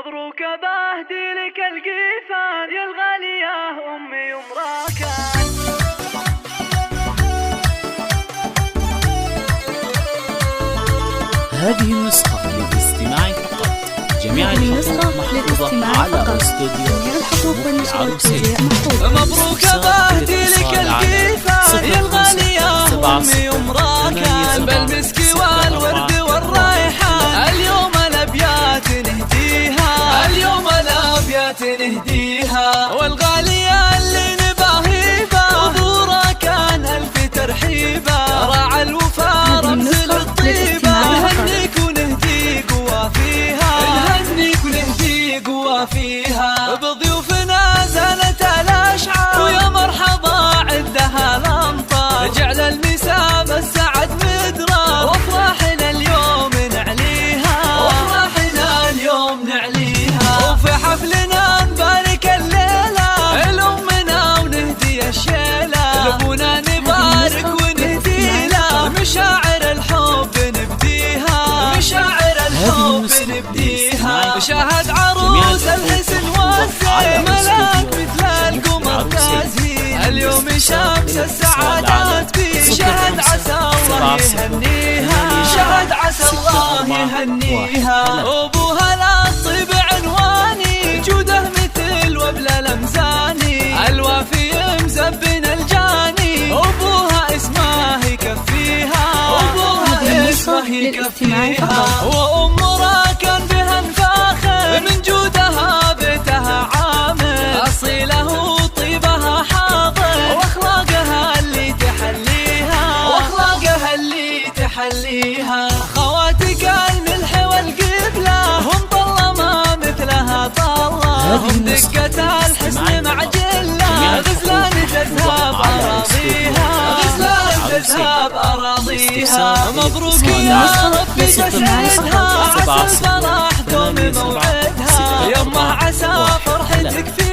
مبروك بهدي لك القيفان يا الغالية أمي ومراكان. هذه النسخة للاستماع فقط. جميع الحقوق محفوظة على استوديو العروسية. مبروك بهدي لك القيفان يا الغالية أمي ومراكان، بالمسك والورد والريحان اليوم الأبيات نهديها، اليوم الأبيات نهديها، والغالية اللي نباهيبها وبورا كان ألف ترحيبا، راعى الوفا رمز للطيبة، نهنيك ونهديك وافيها، نهنيك ونهديك وافيها، بضيوفنا زالت الأشعار ويا مرحبا عدها الأمطار، جعل المسام السعد مدرار وافراحنا اليوم نعليها، وافراحنا اليوم نعليها، وفي حفلنا نبارك الليلة لأمنا ونهدي الشيلة، لأبونا نبارك ونهدي له مشاعر الحب نبديها، مشاعر الحب نبديها، شاهد عروس الحسن والزين ملاك مثل القمر تازين، اليوم شمس السعادات بيه، شهد عسى الله يهنيها، شهد عسى الله يهنيها، وابوها للطيب عنواني جوده مثل وبل الامزاني، الوافي مزبن الجاني، وابوها اسمه يكفيها، وابوها اسمه يكفيها، وام راكن بها نفاخر من جودها بيتها عامر، اصيله وطيبها حاضر واخلاقها اللي تحليها، واخلاقها اللي تحليها، خواتك الملح والقبله هم طلما مثلها طله، هم دقة الحسن مع جله، غزلان تذهب اراضيها، غزلان تذهب اراضيها، مبروك يا ربي تسعدها، عسى الفرح دوم موعدها، يمه عسى فرحتك في